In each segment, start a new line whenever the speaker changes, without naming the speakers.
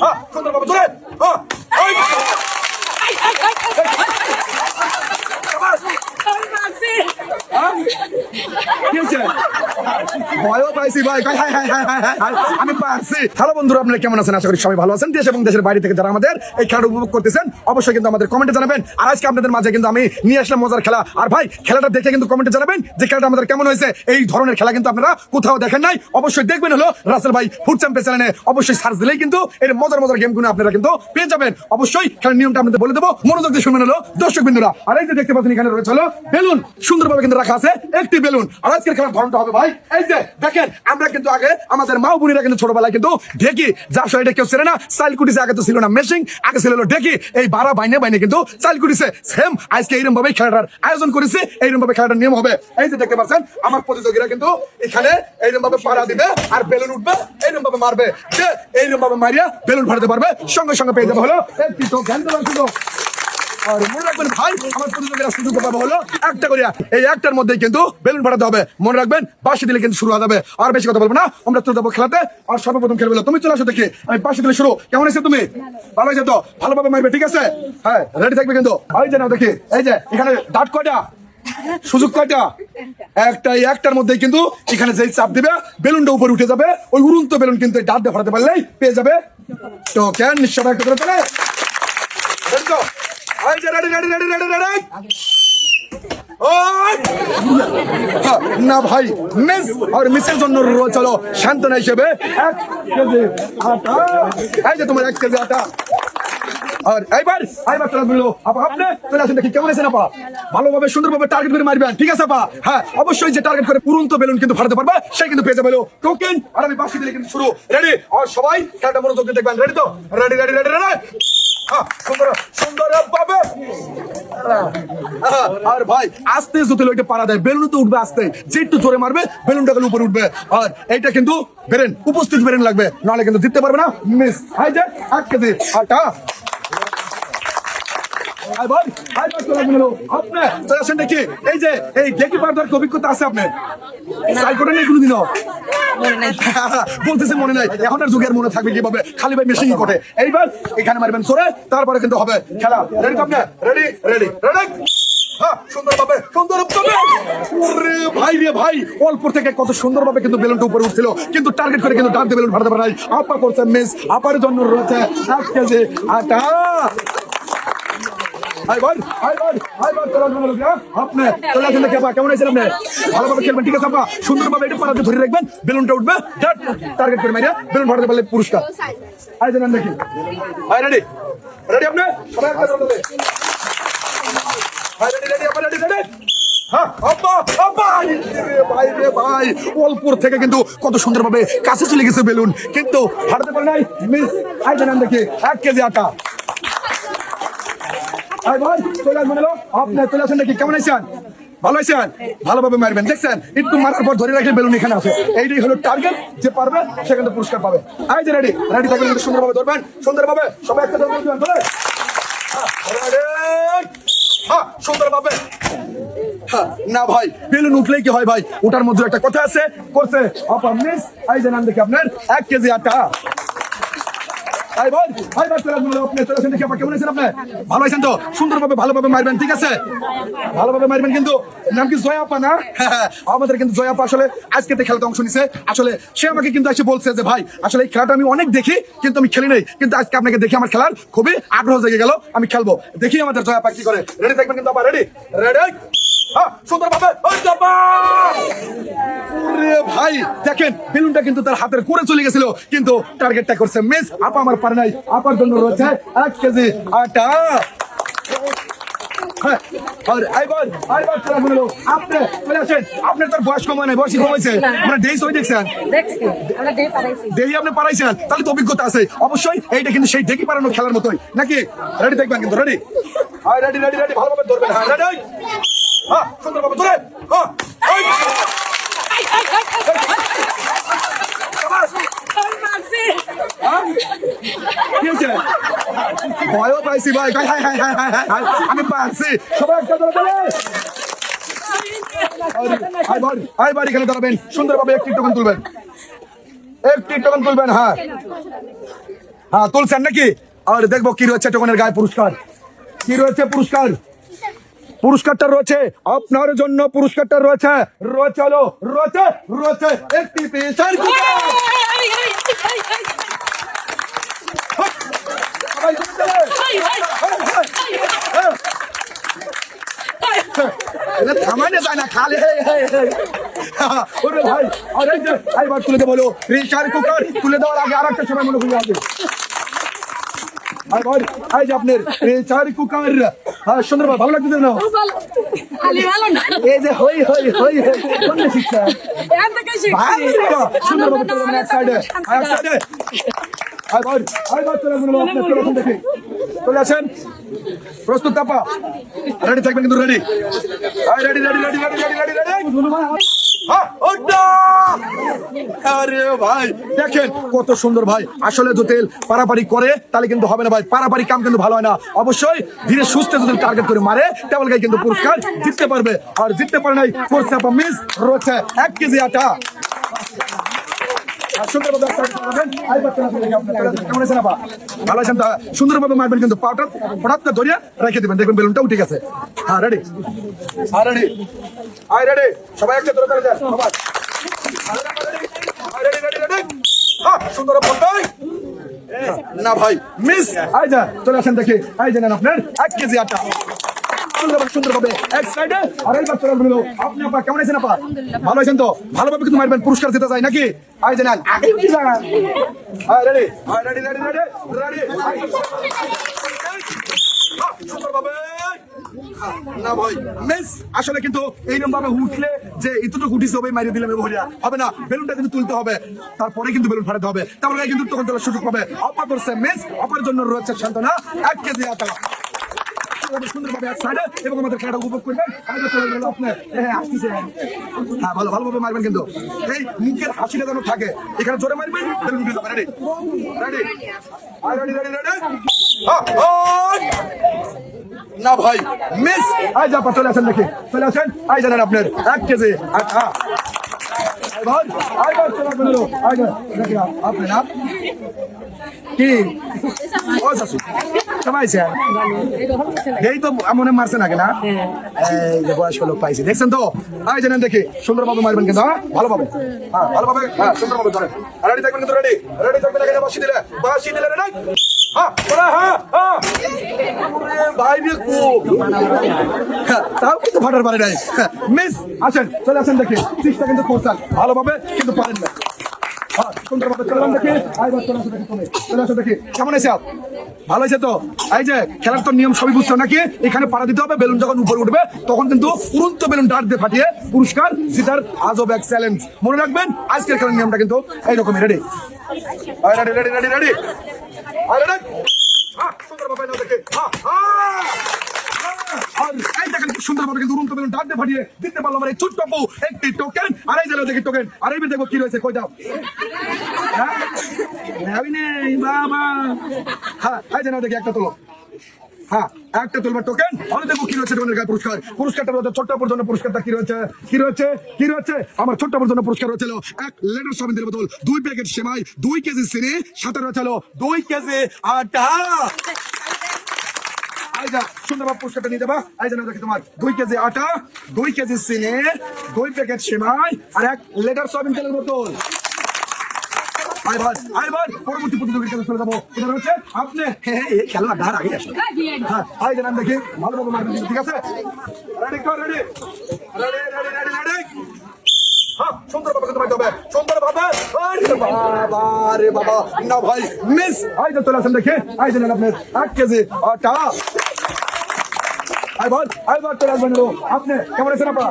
হ্যাঁ সুন্দরভাবে ধরে হ্যাঁ ভয়ও পাইছি ভাই আমি পারছি। হ্যালো বন্ধুরা, আপনারা কেমন আছেন? আশা করি সবাই ভালো আছেন। দেশ এবং দেশের বাইরে থেকে যারা আমাদের এই খেলাটা উপভোগ করতেছেন অবশ্যই কিন্তু আমাদের কমেন্টে জানাবেন। আর আজকে আপনাদের মাঝে কিন্তু আমি নিয়ে আসলাম মজার খেলা। আর ভাই খেলাটা দেখে কিন্তু কমেন্টে জানাবেন যে খেলাটা আমাদের কেমন হয়েছে। এই ধরনের খেলা কিন্তু আপনারা কোথাও দেখেন নাই, অবশ্যই দেখবেন হলো রাসেল ভাই ফুড চ্যাম্পিয়ন চ্যানেলে। অবশ্যই সার্চ দিলেই কিন্তু এর মজার মজার গেমগুলো আপনারা কিন্তু পেয়ে যাবেন। অবশ্যই খেলার নিয়মটা আপনাদের বলে দেবো, মনোযোগ দিয়ে শুনবেন হলো দর্শক বিন্দুরা। আর এই যে দেখতে পাচ্ছেন এখানে রয়েছে হলো বেলুন, সুন্দরভাবে কিন্তু রাখা আছে একটি বেলুন। আর আজকের খেলার ধরনটা হবে ভাই এই যে দেখেন, আমরা কিন্তু আগে আমাদের মা বোনেরা কিন্তু ছোটবেলায় কিন্তু ঢেকি, যার এটা কেউ ছিল না, চাইল কুটিছে। আগে তো ছিল না মেশিং, আগে ছিল ঢেকি। এই বারা বাইনে বাইনে কিন্তু চাইল কুটিছে। সেম আজকে এইরকম ভাবে খেলাটার আয়োজন করেছে, এইরকম ভাবে খেলাটার নিয়ম হবে। এই যে দেখতে পাচ্ছেন আমার প্রতিযোগীরা কিন্তু এখানে এইরকম ভাবে পাড়া দিবে আর বেলুন উঠবে, এইরকম ভাবে মারবে, যে এইরকম ভাবে মারিয়া বেলুন ফাটাতে পারবে, সঙ্গে সঙ্গে পেয়ে যাবে হলো একটি তো জ্ঞান দেওয়ার সুযোগ। আর মনে রাখবেন ভাই, আমার প্রতিযোগীরা সুযোগ পাবে হলো একটা করিয়া, এই একটার মধ্যে কিন্তু বেলুন ফাটাতে হবে। মনে রাখবেন বাঁশি দিলে কিন্তু শুরু হয়ে যাবে। আর বেশি কথা বলবো না, আমরা চলে যাবো খেলাতে। আর সর্বপ্রথম খেলবে তুমি চলে আসো দেখি, আমি বাঁশি দিলে শুরু। কেমন আছে তুমি? ভালো হয়েছে তো? ভালোভাবে মারবে, ঠিক আছে? হ্যাঁ রেডি থাকবে কিন্তু। এই যে নাও দেখি, এই যে এখানে ডাট কয়টা, সুযোগ কয়টা? একটাই, একটার মধ্যে কিন্তু এখানে যেই চাপ দিবে বেলুনটা উপরে উঠে যাবে। ওই উড়ন্ত বেলুন কিন্তু ডাট দিয়ে ফাটাতে পারলেই পেয়ে যাবে। তো কেন নিশ্চয় একটা করে চলে না ভাই, মিস আর মিসের জন্য চলো সান্ত্বনা হিসেবে 1 কেজি আটা। এই যে তোমার 1 কেজি আটা। আর এইবার চলে বললো আপা, আপনি চলে আসেন দেখি কেমন আছেন আপা? ভালোভাবে সুন্দরভাবে টার্গেট করে মারবেন, ঠিক আছে আপা? হ্যাঁ অবশ্যই যে টার্গেট করে পুরন্ত বেলুন কিন্তু ফাটাতে পারবে সে কিন্তু পেয়ে যাবে টোকেন। আর আমি বাঁশি দিলে কিন্তু শুরু। রেডি? আর সবাই খেলাটা মনোযোগ দিয়ে দেখবেন। রেডি তো? Ready ready ready ready. সুন্দর সুন্দর পাবে। আর ভাই আস্তে যদি ওইটা পাড়া দেয় বেলুন তো উঠবে আস্তে, যে একটু জোরে মারবে বেলুনটা গেলে উপরে উঠবে। আর এইটা কিন্তু বেরেন উপস্থিত বেরেন লাগবে, নাহলে কিন্তু জিততে পারবে না। মিস। এই যে 1 কেজি আটা। এই যে এই ডেকি পাড়ার অভিজ্ঞতা আছে আপনার? ট্রাই করেন নাই কোনোদিনও? বলতেছে মনে নাই, এখন আর যুগের মনে থাকবে কিভাবে? খালি ভাই মেশিন করে। এইবার এখানে মারবেন সরে, তারপরে কিন্তু হবে খেলা। রেডি তো আপনার? Ready ready ready. সুন্দরভাবে ভাই রে ভাই, অল্প থেকে কত সুন্দরভাবে কিন্তু বেলুনটা উপরে উঠছিল, কিন্তু টার্গেট করে কিন্তু ডাক দিয়ে বেলুন ফাটাতে পারে নাই। আপা করছে মিস। আপার জন্য রয়েছে 1 কেজি আটা। কেমন আছেন আপনি? ভালোভাবে খেলবেন, ঠিক আছে আপা? সুন্দরভাবে এটা পাড়াতে ধরে রাখবেন, বেলুনটা উঠবে, টার্গেট করে মারিয়া বেলুন ফাটাতে পারলে পুরস্কার। আই জানেন দেখি। রেডি রেডি আপনি? অল্পর থেকে কিন্তু কত সুন্দরভাবে কাছে চলে গেছে বেলুন, কিন্তু ফাটাতে পারে নাই। মিস। আই জানেন দেখি 1 কেজি আটা। চলে আসেন দেখি কেমন আছেন? ভালো আছেন? ভালোভাবে মারবেন, দেখছেন? একটু মারার পর ধরে রাখলে বেলুন এখানে আছে। এইটাই হলো টার্গেট, যে পারবে সে কিন্তু পুরস্কার পাবে। এই যে রেডি রেডি থাকবেন, কিন্তু সুন্দরভাবে ধরবেন, সুন্দরভাবে সবাই একটা সুন্দরভাবে। না ভাই, বেলুন উঠলেই কি হয় ভাই? ওটার মধ্যে একটা কথা আছে, করছে আপা মিস। এই যে নাম দেখি আপনার 1 কেজি আটা। ভালো আছেন তো? সুন্দরভাবে ভালোভাবে মারবেন, ঠিক আছে? ভালোভাবে মারবেন। কিন্তু নাম কি জয়া আপা না? আমাদের কিন্তু জয়া আপা আসলে আজকে খেলাতে অংশ নিছে। আসলে সে আমাকে কিন্তু এসে বলছে যে ভাই আসলে এই খেলাটা আমি অনেক দেখি, কিন্তু আমি খেলি নাই, কিন্তু আজকে আপনাকে দেখি আমার খেলার খুবই আগ্রহ জেগে গেল, আমি খেলবো। দেখি আমাদের জয়া আপা কি করে। রেডি থাকবেন কিন্তু আপা? Ready ready. সুন্দরভাবে ভাই দেখেন বেলুনটা কিন্তু তার হাতের করে চলে গেছিল, কিন্তু টার্গেটটা করছে মিস। আপা আমার পারে নাই, আপার জন্য রয়েছে 1 কেজি আটা। আপনার তার বয়স কমায় নাই, বয়স কমাইছে। আপনার ডেই সই দেখছেন, ডেই আপনি পারাইছেন, তাহলে তো অভিজ্ঞতা আছে অবশ্যই। এইটা কিন্তু সেই ডেকি পারানো খেলার মতোই নাকি? রেডি দেখবেন কিন্তু। Ready ready ready ready. ভালোভাবে ধরবেন। হ্যাঁ রেডি। সুন্দরভাবে ধরে। ভয়ও পাইছি ভাই, আমি পারছি। সবাই একটা এখানে দাঁড়াবেন, সুন্দরভাবে একটি টোকেন তুলবেন, একটি টোকেন তুলবেন। হ্যাঁ হ্যাঁ তুলছেন নাকি? আর দেখবো কি রয়েছে টোকনের গায়ে পুরস্কার, কি রয়েছে পুরস্কার। পুরস্কারটা রয়েছে আপনার জন্য, পুরস্কারটা রয়েছে রয়েছে হলো রয়েছে রয়েছে একটি প্রেসার কুকার। থামানো যায় না খালি ওরে ভাই। আর এই যে এইবার তুলে দেবো প্রেসার কুকার, তুলে দেওয়ার আগে আর একটা সময় মনে হয়ে যাবে। এই যে আপনার প্রেসার কুকার সুন্দর ভালো লাগছে না? এই যে হই হই হই কোন শিক্ষা সুন্দর ভাবে এক সাইডে এক সাইডে। চলে আসেন, প্রস্তুত আপা? রেডি থাকবেন কিন্তু, ready ready ready ready ready ready ready. আরে ভাই দেখেন কত সুন্দর ভাই। আসলে যদি পারাপারি করে তাহলে কিন্তু হবে না ভাই, পারাপারি কাম কিন্তু ভালো হয় না। অবশ্যই ধীরে সুস্থে যদি টার্গেট করে মারে তাহলে কিন্তু পুরস্কার জিততে পারবে। আর জিততে পারে নাই করছে আপা মিস রয়েছে 1 কেজি আটা। সুন্দরভাবে মারবেন কিন্তু পাটা হঠাৎ ধরিয়া রেখে দিবেন, দেখবেন বেলুনটা উঠে গেছে। হ্যাঁ রেডি, হ্যাঁ রেডি, আই রেডি, সবাই একটা ধরে ধরে যায় সবাই। রেডি রেডি রেডি, হ্যাঁ সুন্দর না ভাই মিস। আই যা চলে আসেন দেখি, আই জানেন আপনার 1 কেজি আটা সুন্দরভাবে এক সাইডে। আর এইবার চলে বলল আপনি আপা কেমন আছেন আপা? ভালো আছেন তো? ভালোভাবে কিন্তু মারবেন, পুরস্কার জিতে যায় নাকি? আই জানেন আগে উঠে যান। Ready ready ready ready ready সুন্দরভাবে না ভাই মিস। আসলে কিন্তু এইরকম ভাবে উঠলে যে এতটুকু উঠিস হবে মারিয়ে দিলাম হবে না, বেলুনটা কিন্তু তুলতে হবে, তারপরে কিন্তু বেলুন ফাটাতে হবে, তারপরে কিন্তু তখন তোলার সুযোগ পাবে। অপা করছে মিস, অপার জন্য রয়েছে সান্ত্বনা 1 কেজি আটা। সুন্দরভাবে এক সাইডে এবং আমাদের খেলাটা উপভোগ করবেন। হ্যাঁ ভালো ভালোভাবে মারবেন কিন্তু এই মুখের হাসিটা যেন থাকে, এখানে জোরে মারবেন। Ready ready ready ready ready না ভাই মিস। আই যা চলে আসেন দেখি, চলে আসেন। আই জানেন আপনার 1 কেজি আটা। কি এই তো মনে মারছে নাকি না? এই যে বয়স্ক লোক পাইছি দেখছেন তো? আই জানেন দেখি সুন্দরভাবে মারবেন কিন্তু, হ্যাঁ ভালোভাবে, হ্যাঁ ভালোভাবে, হ্যাঁ সুন্দরভাবে ধরেন। রেডি থাকবেন কিন্তু, রেডি রেডি থাকবেন। এখানে বাসি দিলে রেডি, হ্যাঁ ভাই তাও কিন্তু ফাটার পারে নাই মিস। আসেন চলে আসেন দেখি, চেষ্টা কিন্তু করছেন ভালোভাবে কিন্তু পারেন না। সুন্দরভাবে চললাম দেখি, চলে আসো দেখি কেমন আছে? ভালো আছে তো? এই যে খেলার তো নিয়ম সবই বুঝছো নাকি? এখানে পাড়া দিতে হবে, বেলুন যখন উপরে উঠবে তখন কিন্তু উড়ন্ত বেলুন ডাক দিয়ে ফাটিয়ে পুরস্কার জিতার আজব এক চ্যালেঞ্জ। মনে রাখবেন আজকের খেলার নিয়মটা কিন্তু এইরকমই। Ready ready ready ready ready সুন্দরভাবে দেখে সুন্দরভাবে কিন্তু উড়ন্ত বেলুন ডাক দিয়ে ফাটিয়ে দিতে পারলাম আমার এই ছোট্ট বউ একটি টোকেন। আর এই জানো দেখি টোকেন, আর এই দেখবো কি রয়েছে, কই দাও। বাবা হ্যাঁ এই জানো দেখি একটা তোলো, হ্যাঁ একটা তুলবার টোকেন। আমি দেখবো কি রয়েছে টোকেনের গায়ে পুরস্কার। পুরস্কারটা রয়েছে ছোট্ট পর্যন্ত, পুরস্কারটা কি রয়েছে কি রয়েছে কি রয়েছে? আমার ছোট্ট পর্যন্ত পুরস্কার রয়েছিল 1 লিটার সয়াবিন বোতল, 2 প্যাকেট সেমাই, 2 কেজি চিনি, সাথে রয়েছিল 2 কেজি আটা। আইজা সুন্দরভাবে পুরস্কারটা নিয়ে যাবা। আইজা না দেখি তোমার 2 কেজি আটা, 2 কেজি চিনি, 2 প্যাকেট সেমাই আর 1 লিটার সয়াবিন তেলের বোতল। পরবর্তী প্রতিযোগিতা চলে যাবো। এটা হচ্ছে আপনি খেলা ধার আগে আসেন। হ্যাঁ আই জানান দেখি ভালোভাবে মারবেন, ঠিক আছে? রেডি কর, ready ready ready ready ready. হ্যাঁ সুন্দরভাবে কিন্তু মারতে হবে, সুন্দরভাবে। আরে বাবা রে বাবা না ভাই মিস। আই চলে আসেন দেখে, আই জানেন আপনার 1 কেজি আটা। চলে আসবেন আপনি কেমন আছেন আপা?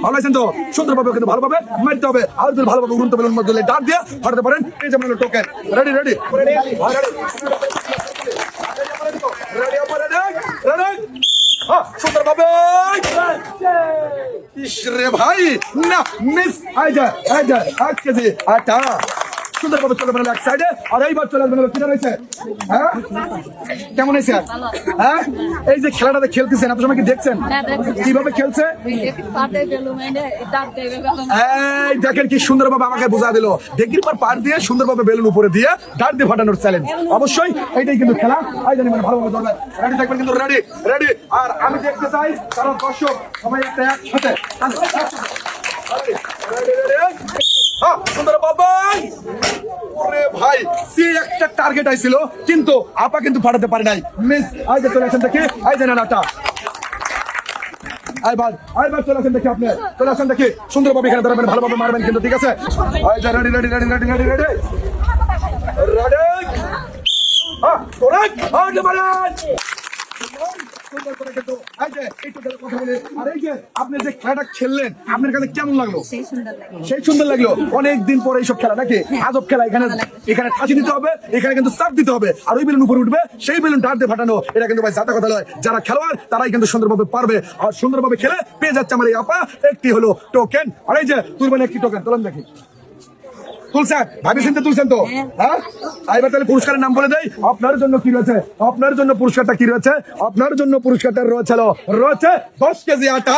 ভালো আছেন তো? সুন্দরভাবে কিন্তু ভালোভাবে মারতে হবে। আর যদি ভালোভাবে উড়ন্ত বেলুন মধ্যে ডাক দিয়ে ফাটাতে পারেন, এই যেমন টোকেন। রেডি রেডি সুন্দরভাবে রে ভাই না মিস। 1 কেজি আটা। সুন্দরভাবে চলে বেরোলো এক সাইডে, আর এইবার চলে বেরোলো কিনা রয়েছে। হ্যাঁ কেমন হয়েছে? হ্যাঁ এই যে খেলাটাতে খেলতেছেন আপনার সময় কি দেখছেন কিভাবে খেলছে? এই দেখেন কি সুন্দরভাবে আমাকে বোঝা দিল, ঢেকির পর পার দিয়ে সুন্দরভাবে বেলুন উপরে দিয়ে ডাক দিয়ে ফাটানোর চ্যালেঞ্জ। অবশ্যই এইটাই কিন্তু খেলা, এই জানি মানে ভালোভাবে ধরবেন, রেডি থাকবেন কিন্তু, রেডি রেডি। আর আমি দেখতে চাই কারণ দর্শক সবাই একটা একসাথে সুন্দর বাবাই। ওরে ভাই সে একটা টার্গেট আইছিল কিন্তু আপা কিন্তু ফাটাতে পারে নাই, মিস। আই যে চলে আসেন দেখি, আই যে নাটা আইবার চলে আসেন দেখি, আপনি চলে আসেন দেখি, সুন্দরভাবে এখানে দাঁড়াবেন, ভালোভাবে মারবেন কিন্তু, ঠিক আছে? আই যে ready ready ready ready ready ready ready তোরাই আগে বাড়ান। সুন্দর করে কিন্তু এই যে একটু কথা বলে, আর এই যে আপনি যে খেলাটা খেললেন আপনার কাছে কেমন লাগলো? সেই সুন্দর লাগলো। অনেক দিন পরে এইসব খেলা নাকি আজব খেলা, এখানে এখানে ফাঁসি দিতে হবে, এখানে কিন্তু চাপ দিতে হবে, আর ওই বেলুন উপরে উঠবে, সেই বেলুন ডাক দিয়ে ফাটানো, এটা কিন্তু ভাই জাতা কথা নয়। যারা খেলোয়াড় তারাই কিন্তু সুন্দরভাবে পারবে, আর সুন্দরভাবে খেলে পেয়ে যাচ্ছে আমার এই আপা একটি হলো টোকেন। আর এই যে তুলবেন একটি টোকেন, তোলেন দেখি, তুলছেন ভাবি চিন্তা তুলছেন তো? হ্যাঁ এবার তাহলে পুরস্কারের নাম বলে দেই। আপনার জন্য কি রয়েছে? আপনার জন্য পুরস্কারটা কি রয়েছে? আপনার জন্য পুরস্কারটা রয়েছে 10 কেজি আটা।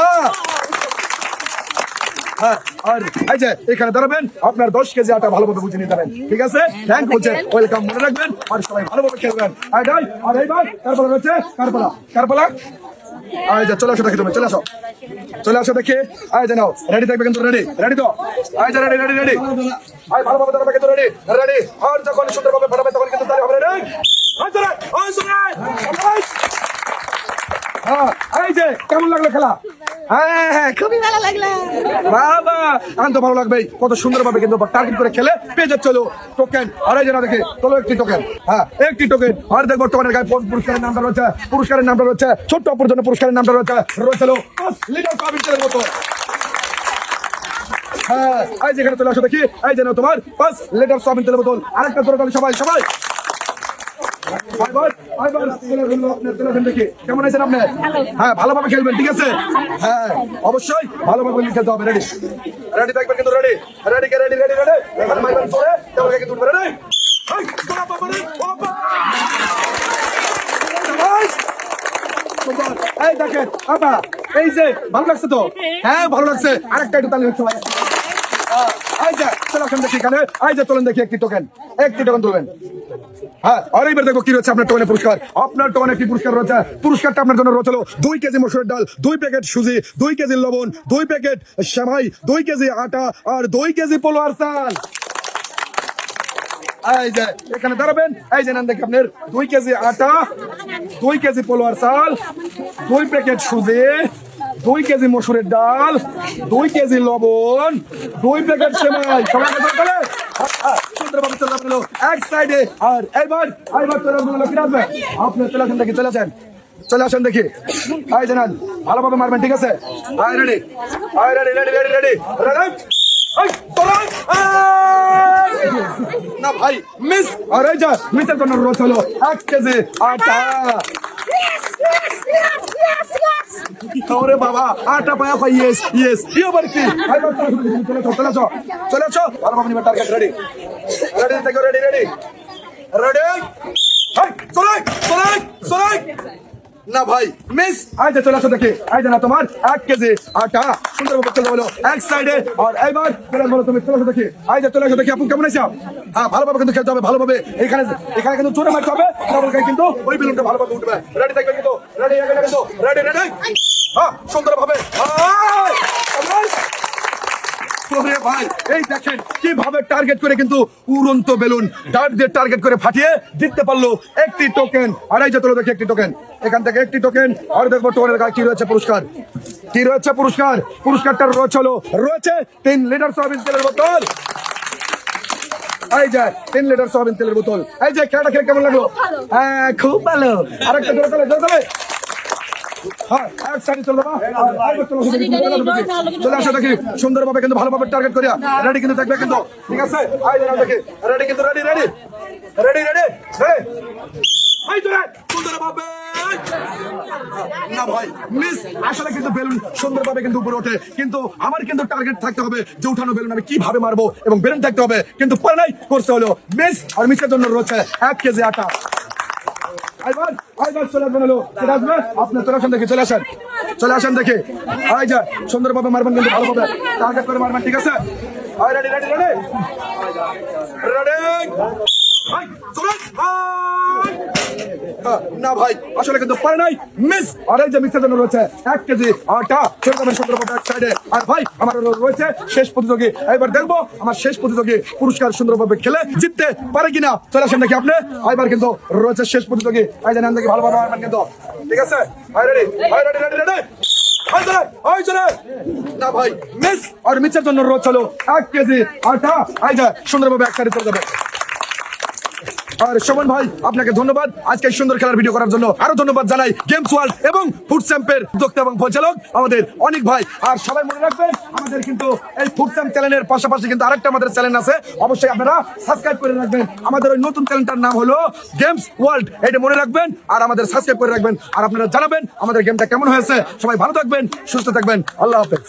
হ্যাঁ আর এই যে এখানে দাঁড়াবেন, আপনার 10 কেজি আটা ভালোভাবে বুঝে নিতে পারেন, ঠিক আছে? থ্যাংক বলছেন, ওয়েলকাম, মনে রাখবেন, আর সবাই ভালোভাবে খেলবেন। আর এইবার কারপালা রয়েছে, কারপালা আয় যা, চলে আসো দেখি, তুমি চলে আসো দেখি, আয় যা, নাও রেডি থাকবে কিন্তু, রেডি তো, আয় যা, রেডি আয় ভালোভাবে দাঁড়াবে কিন্তু, রেডি। আর যখন সুন্দরভাবে ফাটাবে তখন কিন্তু তাহলে হবে, রেডি। হ্যাঁ এই যে কেমন লাগলো খেলা? হ্যাঁ খুবই ভালো লাগলো বাবা, এখন তো ভালো লাগবে। কত সুন্দরভাবে কিন্তু টার্গেট করে খেলে পেয়ে যাচ্ছে টোকেন। আর এই যে না দেখে চলো একটি টোকেন, হ্যাঁ একটি টোকেন। আর দেখবো টোকেনের গায়ে পুরস্কারের নামটা রয়েছে, ছোট্ট অপর জন্য পুরস্কারের নামটা রয়েছে 5 লিটার সয়াবিন মতো। হ্যাঁ এই যেখানে চলে আসো দেখি, এই যে তোমার 5 লিটার সয়াবিন তেলের বোতল। আরেকটা ধরে তাহলে সবাই কেমন আছেন আপনি? হ্যাঁ ভালোভাবে খেলবেন, ঠিক আছে? হ্যাঁ অবশ্যই ভালোভাবে খেলতে হবে, রেডি থাকবেন কিন্তু, রেডি এই দেখেন আপা, এই যে ভালো লাগছে তো? হ্যাঁ ভালো লাগছে, আরেকটা একটু তাহলে সবাই তোলেন দেখি একটি টোকেন তুলবেন। হ্যাঁ আর এইবার দেখো কি রয়েছে আপনার টোকেনের পুরস্কার। আপনার টোকেনে কি পুরস্কার রয়েছে? পুরস্কারটা আপনার জন্য রয়েছে 2 কেজি মসুরের ডাল, 2 প্যাকেট সুজি, 2 কেজি লবণ, 2 প্যাকেট সেমাই, 2 কেজি আটা, আর 2 কেজি পোলোয়ার চাল। এই যে এখানে দাঁড়াবেন, এই যে নেন দেখি আপনার 2 কেজি আটা, 2 কেজি পোলোয়ার চাল, 2 প্যাকেট সুজি, 2 কেজি মসুরের ডাল, 2 কেজি লবণ, 2 প্যাকেট সেমাই। সবাই সুন্দরভাবে চলে আসলো এক সাইডে। আর এইবার চলে আসলো কি রাখবে? আপনি চলে আসেন দেখি, এই জানান ভালোভাবে মারবেন, ঠিক আছে? রেডি না ভাই মিস। আর এই যা মিসের জন্য রোজ হলো 1 কেজি আটা। বাবা আটা পায়া ভাই, ইয়েস এবার কি চলে আসো ভালোভাবে নিবে টার্গেট, রেডি চলে না ভাই মিস। আই যে চলে আসো দেখি, আই জানা তোমার 1 কেজি আটা সুন্দরভাবে চলে হলো এক সাইডে। আর এইবার তুমি চলে আসো দেখি, আই যে চলে আসো দেখি, আপু কেমন আছো? হ্যাঁ ভালোভাবে কিন্তু খেলতে হবে, ভালোভাবে এখানে কিন্তু জোরে মারতে হবে, তারপরে কিন্তু ওই বেলুনটা ভালোভাবে উঠবে। রেডি থাকবে কিন্তু, রেডি হ্যাঁ সুন্দরভাবে। ভাই এই দেখেন কিভাবে টার্গেট করে কিন্তু উড়ন্ত বেলুন ডাক দিয়ে টার্গেট করে ফাটিয়ে দিতে পারলো একটি টোকেন। আর এই যে তোলো দেখি একটি টোকেন, এখান থেকে একটি টোকেন। আর দেখবো টোকেনের গায়ে কি রয়েছে পুরস্কারটা রয়েছে 3 লিটার সয়াবিন তেলের বোতল। এই যে 3 লিটার সয়াবিন তেলের বোতল। এই যে খেলাটা খেলে কেমন লাগলো? হ্যাঁ খুব ভালো। আরেকটা জোরে তোলে চলে আসো দেখি সুন্দরভাবে কিন্তু ভালোভাবে টার্গেট করিয়া রেডি কিন্তু থাকবে কিন্তু, ঠিক আছে? দেখি রেডি কিন্তু, রেডি সুন্দরভাবে না ভাই মিস। আসলে কিন্তু বেলুন সুন্দরভাবে কিন্তু উপরে ওঠে, কিন্তু আমার কিন্তু টার্গেট থাকতে হবে যে উঠানো বেলুন আমি কিভাবে মারবো এবং বেলুন থাকতে হবে, কিন্তু পারে নাই, করতে হলো মিস। আর মিসের জন্য রয়েছে 1 কেজি আটা। আপনি চলে আসেন দেখি, চলে আসেন দেখি। এই যে সুন্দরভাবে মারবেন, কিন্তু ভালোভাবে টার্গেট করে মারবেন, ঠিক আছে? Ready ready ready ready. না ভাই আসলে কিন্তু পারে নাই, মিস। আর এই যে মিসের জন্য রয়েছে 1 কেজি আটা, চলে যাবেন সুন্দরভাবে এক সাইডে। আর ভাই আমার রয়েছে শেষ প্রতিযোগী, এবার দেখবো আমার শেষ প্রতিযোগী পুরস্কার সুন্দরভাবে খেলে জিততে পারে কিনা। চলে আসেন দেখি আপনি। এবার কিন্তু রয়েছে শেষ প্রতিযোগী, এই যে নাম দেখি ভালোভাবে মারবেন কিন্তু, ঠিক আছে? Ready ready ready ready. না ভাই মিস। আর মিসের জন্য রোজ চলো 1 কেজি আটা, এই যে সুন্দরভাবে এক সাইডে চলে যাবে। আর শোভন ভাই আপনাকে ধন্যবাদ আজকে এই সুন্দর খেলার ভিডিও করার জন্য। আরো ধন্যবাদ জানাই গেমস ওয়ার্ল্ড এবং ফুড চ্যাম্পের উদ্যোক্তা এবং পরিচালক আমাদের অনেক ভাই। আর সবাই মনে রাখবেন আমাদের কিন্তু এই ফুড চ্যাম্প চ্যানেলের পাশাপাশি কিন্তু আরেকটা আমাদের চ্যানেল আছে, অবশ্যই আপনারা সাবস্ক্রাইব করে রাখবেন। আমাদের ওই নতুন চ্যানেলটার নাম হলো গেমস ওয়ার্ল্ড, এটা মনে রাখবেন আর আমাদের সাবস্ক্রাইব করে রাখবেন। আর আপনারা জানাবেন আমাদের গেমটা কেমন হয়েছে। সবাই ভালো থাকবেন, সুস্থ থাকবেন, আল্লাহ হাফেজ।